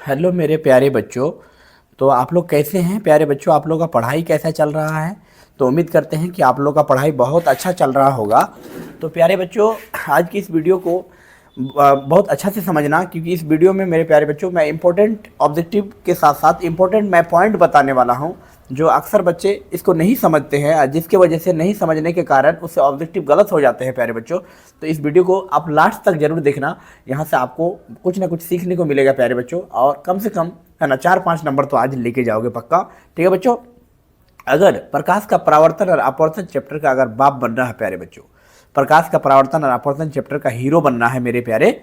Hello मेरे प्यारे बच्चों। तो आप लोग कैसे हैं प्यारे बच्चों? आप लोगों का पढ़ाई कैसा चल रहा है? तो उम्मीद करते हैं कि आप लोगों का पढ़ाई बहुत अच्छा चल रहा होगा। तो प्यारे बच्चों, आज की इस वीडियो को बहुत अच्छा से समझना, क्योंकि इस वीडियो में मेरे प्यारे बच्चों मैं इंपॉर्टेंट ऑब्जेक्टिव के साथ साथ इंपॉर्टेंट मैं पॉइंट बताने वाला हूं, जो अक्सर बच्चे इसको नहीं समझते हैं, जिसके वजह से नहीं समझने के कारण उससे ऑब्जेक्टिव गलत हो जाते हैं प्यारे बच्चों। तो इस वीडियो को आप लास्ट तक जरूर देखना, यहाँ से आपको कुछ ना कुछ सीखने को मिलेगा प्यारे बच्चों, और कम से कम है ना 4-5 नंबर तो आज लेके जाओगे पक्का। ठीक है बच्चों? अगर प्रकाश का परावर्तन और अपवर्तन चैप्टर का अगर बाप बनना है प्यारे बच्चों, प्रकाश का परावर्तन और अपवर्तन चैप्टर का हीरो बनना है मेरे प्यारे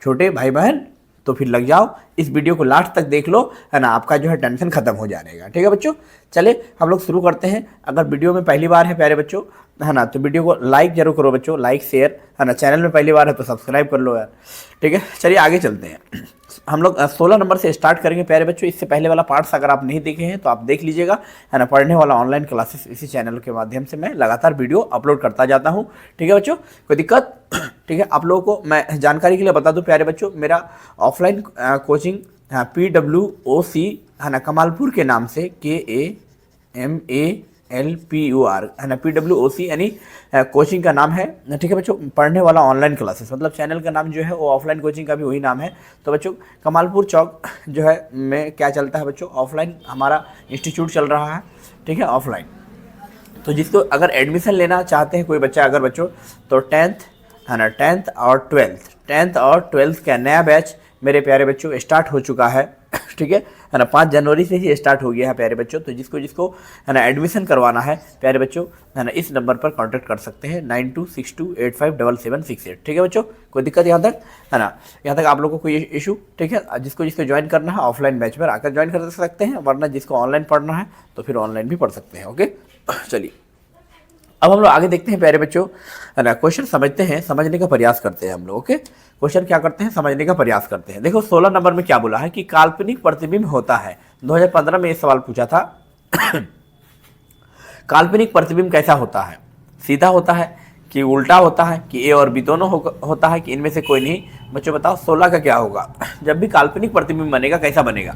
छोटे भाई बहन, तो फिर लग जाओ, इस वीडियो को लास्ट तक देख लो, है ना, आपका जो है टेंशन खत्म हो जाएगा। ठीक है बच्चों? चले हम लोग शुरू करते हैं। अगर वीडियो में पहली बार है प्यारे बच्चों, है ना, तो वीडियो को लाइक जरूर करो बच्चों, लाइक शेयर, है ना। चैनल में पहली बार है तो सब्सक्राइब कर लो यार। ठीक है, चलिए आगे चलते हैं। हम लोग 16 नंबर से स्टार्ट करेंगे प्यारे बच्चों। इससे पहले वाला पार्ट्स अगर आप नहीं देखे हैं तो आप देख लीजिएगा, है ना। पढ़ने वाला ऑनलाइन क्लासेस इसी चैनल के माध्यम से मैं लगातार वीडियो अपलोड करता जाता हूँ। ठीक है बच्चों, कोई दिक्कत? ठीक है, आप लोगों को मैं जानकारी के लिए बता दूं प्यारे बच्चों, मेरा ऑफलाइन कोचिंग PWOC, है ना, कमालपुर के नाम से, KAMALPUR, है ना, PWOC यानी कोचिंग का नाम है। ठीक है बच्चों, पढ़ने वाला ऑनलाइन क्लासेस, मतलब चैनल का नाम जो है वो ऑफलाइन कोचिंग का भी वही नाम है। तो बच्चों कमालपुर चौक जो है में क्या चलता है बच्चों, ऑफलाइन हमारा इंस्टीट्यूट चल रहा है। ठीक है, ऑफलाइन। तो जिसको अगर एडमिशन लेना चाहते हैं कोई बच्चा अगर बच्चों, तो 10th, है ना, 10th और 12th का नया बैच मेरे प्यारे बच्चों स्टार्ट हो चुका है। ठीक है ना, 5 जनवरी से ही स्टार्ट हो गया है प्यारे बच्चों। तो जिसको जिसको है ना एडमिशन करवाना है प्यारे बच्चों, है ना, इस नंबर पर कांटेक्ट कर सकते हैं 9262857768। ठीक है बच्चों, कोई दिक्कत यहाँ तक? है ना, यहाँ तक आप लोगों को कोई इशू? ठीक है, जिसको जिसको ज्वाइन करना है ऑफलाइन बैच पर आकर ज्वाइन कर सकते हैं, वरना जिसको ऑनलाइन पढ़ना है तो फिर ऑनलाइन भी पढ़ सकते हैं। ओके, चलिए अब हम लोग आगे देखते हैं प्यारे बच्चों, है ना। क्वेश्चन समझते हैं, समझने का प्रयास करते हैं हम लोग। ओके, क्वेश्चन क्या करते हैं, समझने का प्रयास करते हैं। देखो 16 नंबर में क्या बोला है कि काल्पनिक प्रतिबिंब होता है। 2015 में ये सवाल पूछा था। काल्पनिक प्रतिबिंब कैसा होता है? सीधा होता है कि उल्टा होता है कि ए और बी दोनों होता है कि इनमें से कोई नहीं? बच्चों बताओ 16 का क्या होगा? जब भी काल्पनिक प्रतिबिंब बनेगा कैसा बनेगा?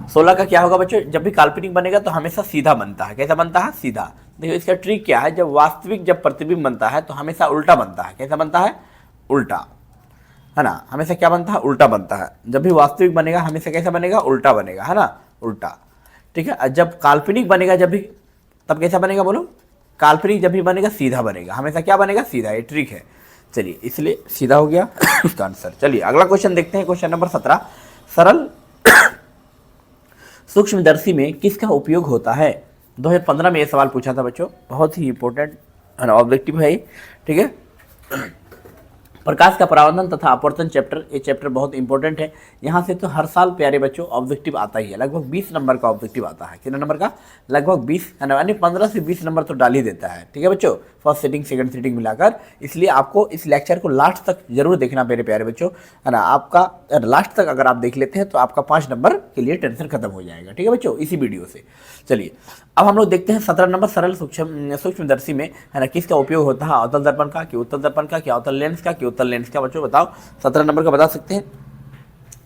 16 का क्या होगा बच्चों? जब भी काल्पनिक बनेगा तो हमेशा सीधा बनता है। कैसा बनता है? सीधा। देखो इसका ट्रिक क्या है, जब वास्तविक जब प्रतिबिंब बनता है तो हमेशा उल्टा बनता है। कैसा बनता है? उल्टा, है ना। हमेशा क्या बनता है? उल्टा बनता है। जब भी वास्तविक बनेगा हमेशा कैसा बनेगा? उल्टा बनेगा, है ना, उल्टा। ठीक है, जब काल्पनिक बनेगा जब भी, तब कैसा बनेगा बोलो? काल्पनिक जब भी बनेगा सीधा बनेगा। हमेशा क्या बनेगा? सीधा। ये ट्रिक है। चलिए, इसलिए सीधा हो गया उसका आंसर। चलिए अगला क्वेश्चन देखते हैं, क्वेश्चन नंबर 17। सरल सूक्ष्मदर्शी में किसका उपयोग होता है? 2015 में ये सवाल पूछा था बच्चों, बहुत ही इंपॉर्टेंट ऑब्जेक्टिव है ये। ठीक है, प्रकाश का परावर्तन तथा अपवर्तन चैप्टर, ये चैप्टर बहुत इंपॉर्टेंट है। यहाँ से तो हर साल प्यारे बच्चों ऑब्जेक्टिव आता ही है, लगभग 20 नंबर का ऑब्जेक्टिव आता है। कितने नंबर का? लगभग 20, है ना, यानी 15 से 20 नंबर तो डाल ही देता है। ठीक है बच्चों, फर्स्ट सीटिंग सेकंड सीटिंग मिलाकर। इसलिए आपको इस लेक्चर को लास्ट तक जरूर देखना मेरे प्यारे बच्चों, है ना। आपका लास्ट तक अगर आप देख लेते हैं तो आपका 5 नंबर के लिए टेंशन खत्म हो जाएगा। ठीक है बच्चों, इसी वीडियो से। चलिए अब हम लोग देखते हैं 17 नंबर, सरल सूक्ष्मदर्शी में, है ना, किसका उपयोग होता है? अवतल दर्पण का कि उत्तल दर्पण का कि अवतल लेंस का कि उत्तल लेंस का? बच्चों बताओ, 17 नंबर का बता सकते हैं?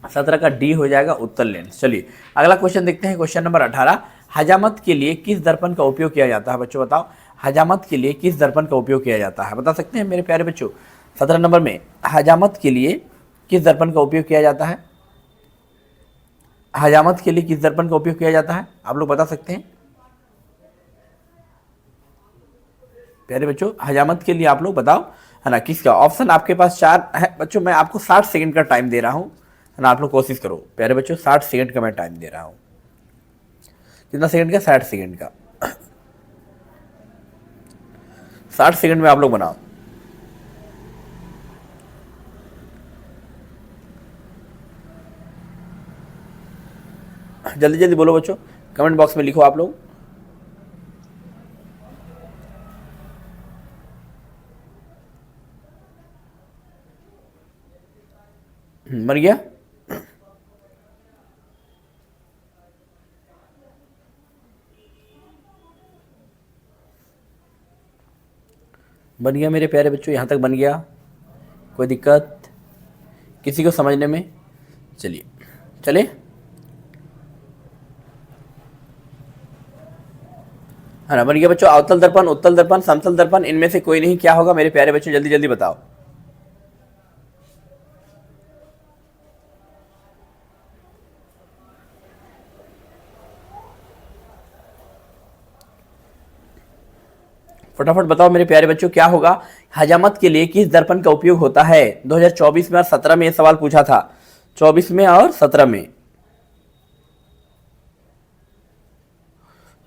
17 का डी हो जाएगा, उत्तल लेंस। चलिए अगला क्वेश्चन देखते हैं, क्वेश्चन नंबर 18। हजामत के लिए किस दर्पण का उपयोग किया जाता है? बच्चों बताओ, हजामत के लिए किस दर्पण का उपयोग किया जाता है? बता सकते हैं मेरे प्यारे बच्चों? 17 नंबर में हजामत के लिए किस दर्पण का उपयोग किया जाता है? हजामत के लिए किस दर्पण का उपयोग किया जाता है? आप लोग बता सकते हैं प्यारे बच्चों? हजामत के लिए आप लोग बताओ, है ना, किसका? ऑप्शन आपके पास 4 है बच्चों। मैं आपको 60 सेकंड का टाइम दे रहा हूं, है ना। आप लोग कोशिश करो प्यारे बच्चों, 60 सेकंड का मैं टाइम दे रहा हूं। कितना सेकंड का? 60 सेकंड का। 60 सेकंड में आप लोग बनाओ। जल्दी जल्दी बोलो बच्चों, कमेंट बॉक्स में लिखो आप लोग। मर गया? बन गया मेरे प्यारे बच्चों? यहाँ तक बन गया? कोई दिक्कत किसी को समझने में? चलिए चले, है ना, बन गया बच्चों। अवतल दर्पण, उत्तल दर्पण, समतल दर्पण, इनमें से कोई नहीं, क्या होगा मेरे प्यारे बच्चों, जल्दी जल्दी बताओ। फटाफट बताओ मेरे प्यारे बच्चों, क्या होगा। हजामत के लिए किस दर्पण का उपयोग होता है। 2024 में और 17 में ये सवाल पूछा था, 24 में और 17 में।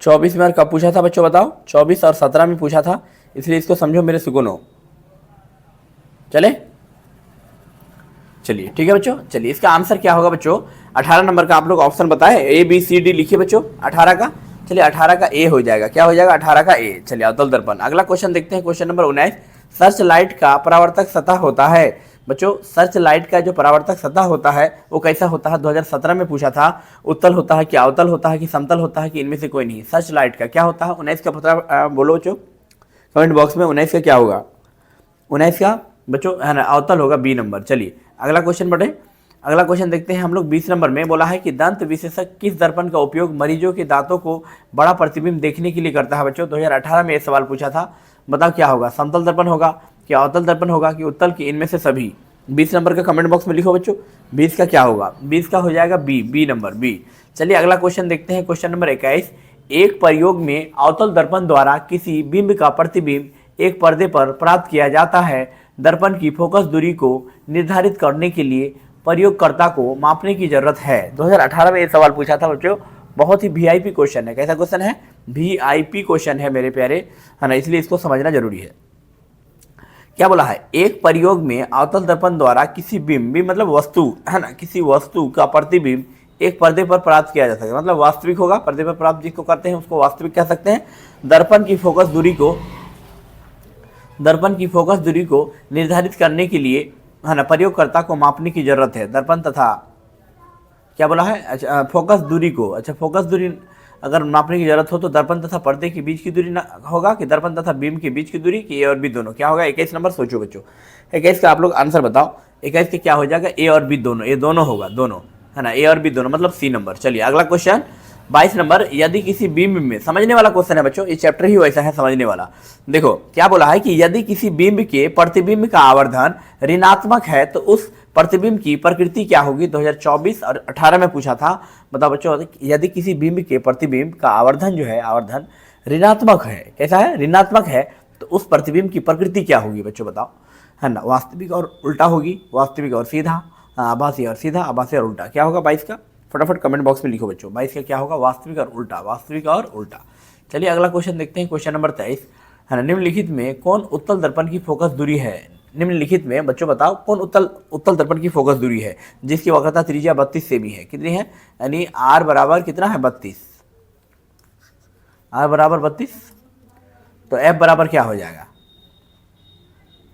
24 में और कब पूछा था बच्चों बताओ, 24 और 17 में पूछा था, इसलिए इसको समझो मेरे सुगुनो। चले, चलिए ठीक है बच्चों। चलिए इसका आंसर क्या होगा बच्चों, 18 नंबर का आप लोग ऑप्शन बताए, ए बी सी डी लिखिए बच्चों 18 का। चलिए 18 का ए हो जाएगा, क्या हो जाएगा 18 का ए। चलिए अवतल दर्पण। अगला क्वेश्चन देखते हैं, क्वेश्चन नंबर 19। सर्च लाइट का परावर्तक सतह होता है। बच्चों सर्च लाइट का जो परावर्तक सतह होता है वो कैसा होता है, 2017 में पूछा था। उत्तल होता है कि अवतल होता है कि समतल होता है कि इनमें से कोई नहीं। सर्च लाइट का क्या होता है, 19 का पता बोलो बच्चों कमेंट बॉक्स में। 19 का क्या होगा, 19 का बच्चों है ना अवतल होगा, बी नंबर। चलिए अगला क्वेश्चन बढ़े। अगला क्वेश्चन देखते हैं हम लोग 20 नंबर में। बोला है कि दंत विशेषज्ञ किस दर्पण का उपयोग मरीजों के दांतों को बड़ा प्रतिबिंब देखने के लिए करता है। बच्चों 2018 में ये सवाल पूछा था, बताओ क्या होगा, समतल दर्पण होगा कि अवतल दर्पण होगा कि उत्तल की, इनमें से सभी। 20 नंबर का कमेंट बॉक्स में लिखो बच्चों, 20 का क्या होगा, 20 का हो जाएगा बी, बी नंबर बी। चलिए अगला क्वेश्चन देखते हैं, क्वेश्चन नंबर 21। एक प्रयोग में अवतल दर्पण द्वारा किसी बिंब का प्रतिबिंब एक पर्दे पर प्राप्त किया जाता है। दर्पण की फोकस दूरी को निर्धारित करने के लिए प्रयोगकर्ता को मापने की जरूरत है। 2018 में ये सवाल पूछा था बच्चों, बहुत ही वीआईपी क्वेश्चन है। कैसा क्वेश्चन है, वीआईपी क्वेश्चन है मेरे प्यारे, है ना, इसलिए इसको समझना जरूरी है। क्या बोला है, एक प्रयोग में अवतल दर्पण द्वारा किसी बिंब मतलब वस्तु, है ना, किसी वस्तु का प्रतिबिंब एक पर्दे पर प्राप्त किया जा सकता है, मतलब वास्तविक होगा, पर्दे पर प्राप्त जिसको करते हैं उसको वास्तविक कह सकते हैं। दर्पण की फोकस दूरी को निर्धारित करने के लिए, है ना, प्रयोगकर्ता को मापने की जरूरत है। दर्पण तथा क्या बोला है, अच्छा फोकस दूरी को, अच्छा फोकस दूरी अगर मापने की जरूरत हो तो दर्पण तथा पर्दे के बीच की दूरी ना होगा कि दर्पण तथा बीम के बीच की दूरी, कि ए और बी दोनों। क्या होगा, 21 नंबर सोचो बच्चों, 21 का आप लोग आंसर बताओ। 21 के क्या हो जाएगा, ए और बी दोनों, ये दोनों होगा, दोनों, है ना, ए और बी दोनों, मतलब सी नंबर। चलिए अगला क्वेश्चन 22 नंबर। यदि किसी बिंब में, समझने वाला क्वेश्चन है बच्चों, ये चैप्टर ही वैसा है समझने वाला। देखो क्या बोला है कि यदि किसी बिंब के प्रतिबिंब का आवर्धन ऋणात्मक है तो उस प्रतिबिंब की प्रकृति क्या होगी। 2024 और 18 में पूछा था, बताओ बच्चों, यदि किसी बिंब के प्रतिबिंब का आवर्धन जो है, आवर्धन ऋणात्मक है, कैसा है, ऋणात्मक है, तो उस प्रतिबिंब की प्रकृति क्या होगी बच्चों बताओ, है ना, वास्तविक और उल्टा होगी, वास्तविक और सीधा, आभासी और सीधा, आभासी और उल्टा। क्या होगा 22 का, फटाफट कमेंट बॉक्स में लिखो बच्चों, 22 का क्या होगा, वास्तविक और उल्टा, वास्तविक और उल्टा। चलिए अगला क्वेश्चन देखते हैं, क्वेश्चन नंबर 23, है ना, निम्नलिखित में कौन उत्तल दर्पण की फोकस दूरी है। निम्नलिखित में बच्चों बताओ कौन उत्तल दर्पण की फोकस दूरी है जिसकी वक्रता त्रिज्या 32 सेमी है। कितनी है, यानी आर बराबर कितना है, 32, आर बराबर 32, तो एफ बराबर क्या हो जाएगा,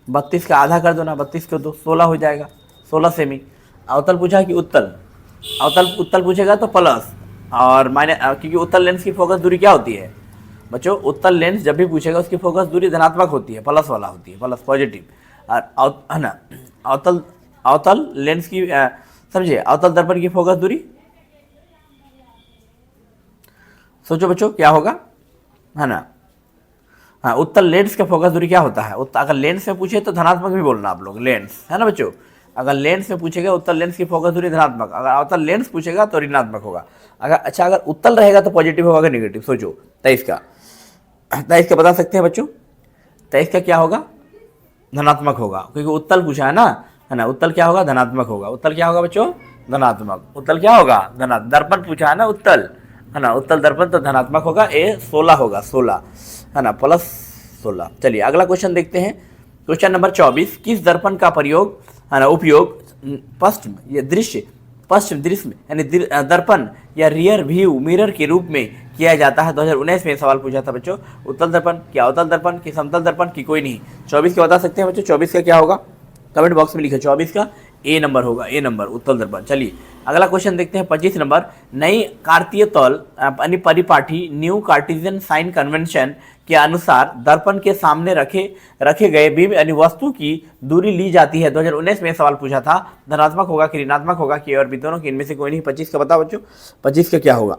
32 का आधा कर दो ना, 32 को दो, 16 हो जाएगा, 16 सेमी। अवतल पूछा कि उत्तल, उत्तल पूछेगा तो प्लस और माइनस, क्योंकि उत्तल लेंस की फोकस दूरी क्या होती है बच्चों, उत्तल लेंस जब भी पूछेगा उसकी फोकस दूरी धनात्मक होती है, प्लस वाला होती है, प्लस पॉजिटिव। और है ना, अवतल लेंस की समझिए, अवतल दर्पण की फोकस दूरी, सोचो बच्चों क्या होगा, है ना, हाँ, उत्तल लेंस का फोकस दूरी क्या होता है। अगर लेंस में पूछे तो धनात्मक भी बोलना आप लोग, लेंस, है ना बच्चों, अगर लेंस में पूछेगा उत्तल लेंस की फोकस दूरी धनात्मक, अगर अवतल लेंस पूछेगा तो ऋणात्मक होगा। अगर अच्छा अगर उत्तल रहेगा तो पॉजिटिव होगा कि नेगेटिव, सोचो। 23 का बता सकते हैं बच्चों, 23 का क्या होगा, धनात्मक होगा, क्योंकि उत्तल पूछा है ना, उत्तल क्या होगा, धनात्मक होगा। उत्तल क्या होगा बच्चों, धनात्मक। उत्तल क्या होगा, धनात्मक। दर्पण पूछा है ना उत्तल, है ना, उत्तल दर्पण तो धनात्मक होगा, ए 16 होगा, 16, है ना, प्लस 16। चलिए अगला क्वेश्चन देखते हैं, क्वेश्चन नंबर 24। किस दर्पण का प्रयोग, है ना, उपयोग पश्चिम दृश्य में, यानी दर्पण या रियर व्यू मिरर के रूप में किया जाता है। 2019 में सवाल पूछा था बच्चों, उत्तल दर्पण कि अवतल दर्पण कि समतल दर्पण की कोई नहीं। 24 का बता सकते हैं बच्चों, 24 का क्या होगा, कमेंट बॉक्स में लिखो, 24 का ए नंबर होगा, ए नंबर उत्तल दर्पण। चलिए अगला क्वेश्चन देखते हैं, 25 नंबर। नई कार्तीय तल यानी परिपाठी न्यू कार्टेशियन साइन कन्वेंशन के अनुसार दर्पण के सामने रखे गए बिंब यानी वस्तु की दूरी ली जाती है। 2019 में सवाल पूछा था, धनात्मक होगा कि ऋणात्मक होगा कि और भी दोनों की, इनमें से कोई नहीं। 25 का बताओ बच्चों, 25 का क्या होगा?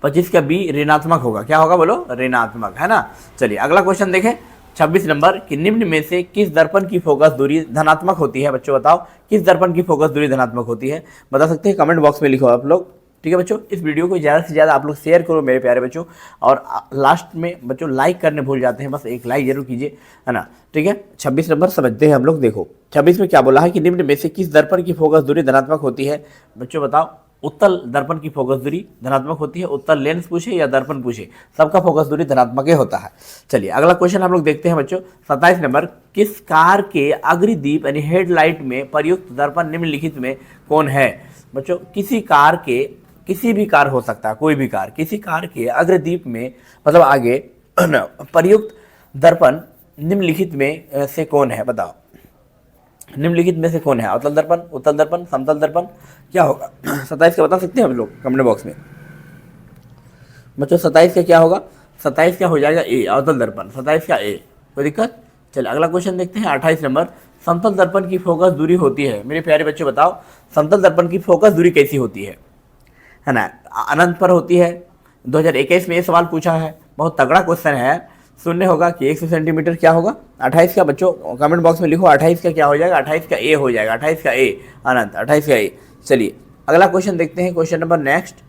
25 का बी ऋणात्मक होगा। क्या होगा बोलो? ऋणात्मक, है ना। चलिए अगला क्वेश्चन देखें, 26 नंबर कि निम्न में से किस दर्पण की फोकस दूरी धनात्मक होती है? बच्चों बताओ किस दर्पण की फोकस दूरी धनात्मक होती है? बता सकते हैं, कमेंट बॉक्स में लिखो आप लोग। ठीक है बच्चों, इस वीडियो को ज़्यादा से ज़्यादा आप लोग शेयर करो मेरे प्यारे बच्चों, और लास्ट में बच्चों लाइक करने भूल जाते हैं, बस एक लाइक जरूर कीजिए, है ना। ठीक है, 26 नंबर समझते हैं हम लोग। देखो 26 में क्या बोला है कि निम्न में से किस दर्पण की फोकस दूरी धनात्मक होती है? बच्चों बताओ, उत्तल दर्पण की फोकस दूरी धनात्मक होती है। उत्तल लेंस पूछे या दर्पण पूछे, सबका फोकस दूरी धनात्मक ही होता है। चलिए अगला क्वेश्चन हम लोग देखते हैं बच्चों, 27 नंबर, किस कार के अग्रदीप यानी हेडलाइट में प्रयुक्त दर्पण निम्नलिखित में कौन है? बच्चों किसी कार के, किसी भी कार हो सकता है, कोई भी कार, किसी कार के अग्रदीप में मतलब आगे प्रयुक्त दर्पण निम्नलिखित में से कौन है? बताओ निम्नलिखित में से कौन है? अवतल दर्पण, उत्तल दर्पण, समतल दर्पण, क्या होगा? 27 का बता सकते हैं हम लोग कमेंट बॉक्स में बच्चों। 27 का क्या होगा? 27 का हो जाएगा ए, अवतल दर्पण। 27 का ए, कोई दिक्कत? चलिए अगला क्वेश्चन देखते हैं, 28 नंबर, समतल दर्पण की फोकस दूरी होती है। मेरे प्यारे बच्चों बताओ समतल दर्पण की फोकस दूरी कैसी होती है ना? अनंत पर होती है। 2021 में ये सवाल पूछा है, बहुत तगड़ा क्वेश्चन है, सुनने होगा कि 100 सेंटीमीटर क्या होगा? 28 का बच्चों कमेंट बॉक्स में लिखो, 28 का क्या हो जाएगा? 28 का ए हो जाएगा, 28 का ए अनंत, 28 का ए। चलिए अगला क्वेश्चन देखते हैं, क्वेश्चन नंबर नेक्स्ट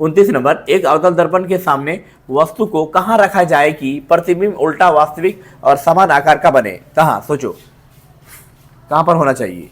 29 नंबर, एक अवतल दर्पण के सामने वस्तु को कहाँ रखा जाए कि प्रतिबिंब उल्टा, वास्तविक और समान आकार का बने? कहाँ? सोचो कहाँ पर होना चाहिए?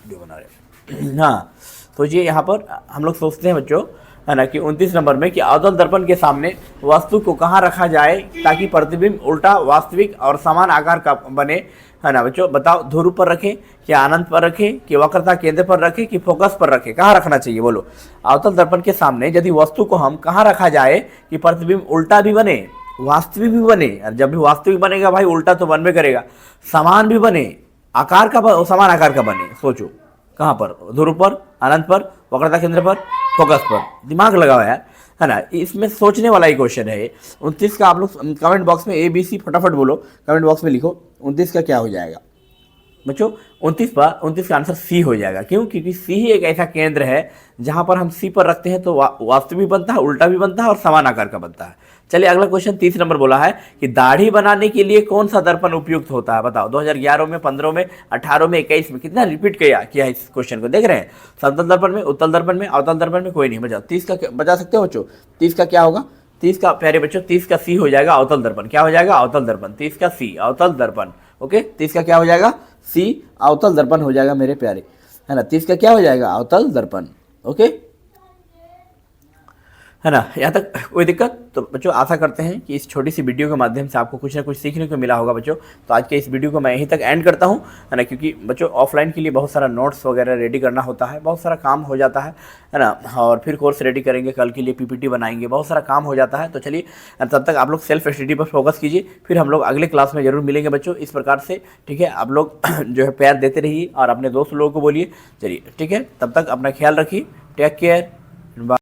जो बना रहे हाँ सोचिए, यहाँ पर हम लोग सोचते हैं बच्चों, है ना, कि 29 नंबर में कि अवतल दर्पण के सामने वस्तु को कहाँ रखा जाए ताकि प्रतिबिंब उल्टा, वास्तविक और समान आकार का बने, है ना बच्चों। बताओ ध्रुव पर रखें, कि अनंत पर रखें, कि वक्रता केंद्र पर रखें, कि फोकस पर रखें? कहाँ रखना चाहिए बोलो? अवतल दर्पण के सामने यदि वस्तु को हम कहाँ रखा जाए कि प्रतिबिंब उल्टा भी बने, वास्तविक भी बने, और जब भी वास्तविक बनेगा भाई उल्टा तो बनबे करेगा, समान भी बने, आकार का समान आकार का बने। सोचो कहाँ पर? ध्रुव पर, अनंत पर, वक्रता केंद्र पर, फोकस पर। दिमाग लगाओ यार, है ना, इसमें सोचने वाला ही क्वेश्चन है। 29 का आप लोग कमेंट बॉक्स में ABC फटाफट बोलो, कमेंट बॉक्स में लिखो 29 का क्या हो जाएगा बच्चों? 29 का आंसर सी हो जाएगा। क्यों? क्योंकि सी ही एक ऐसा केंद्र है जहां पर हम सी पर रखते हैं तो वास्तविक भी बनता है, उल्टा भी बनता है और समान आकार का बनता है। चलिए अगला क्वेश्चन 30 नंबर बोला है कि दाढ़ी बनाने के लिए कौन सा दर्पण उपयुक्त होता है? बताओ 2011 में, 15 में, 18 में, 21 में, कितना रिपीट किया है इस क्वेश्चन को? देख रहे हैं, समतल दर्पण में, उत्तल दर्पण में, अवतल दर्पण में, कोई नहीं। बचाओ 30 का बचा सकते हो बच्चों? 30 का क्या होगा? 30 का प्यारे बच्चों 30 का सी हो जाएगा, अवतल दर्पण। क्या हो जाएगा? अवतल दर्पण। 30 का सी, अवतल दर्पण। ओके, 30 का क्या हो जाएगा? सी, अवतल दर्पण हो जाएगा मेरे प्यारे, है ना। 30 का क्या हो जाएगा? अवतल दर्पण। ओके, है ना, यहाँ तक कोई दिक्कत? तो बच्चों आशा करते हैं कि इस छोटी सी वीडियो के माध्यम से आपको कुछ ना कुछ सीखने को मिला होगा बच्चों। तो आज के इस वीडियो को मैं यहीं तक एंड करता हूँ, है ना, क्योंकि बच्चों ऑफलाइन के लिए बहुत सारा नोट्स वगैरह रेडी करना होता है, बहुत सारा काम हो जाता है ना, और फिर कोर्स रेडी करेंगे, कल के लिए PPT बनाएंगे, बहुत सारा काम हो जाता है। तो चलिए तब तक आप लोग सेल्फ स्टडी पर फोकस कीजिए, फिर हम लोग अगले क्लास में जरूर मिलेंगे बच्चों इस प्रकार से। ठीक है, आप लोग जो है प्यार देते रहिए और अपने दोस्त लोगों को बोलिए। चलिए ठीक है, तब तक अपना ख्याल रखिए, टेक केयर।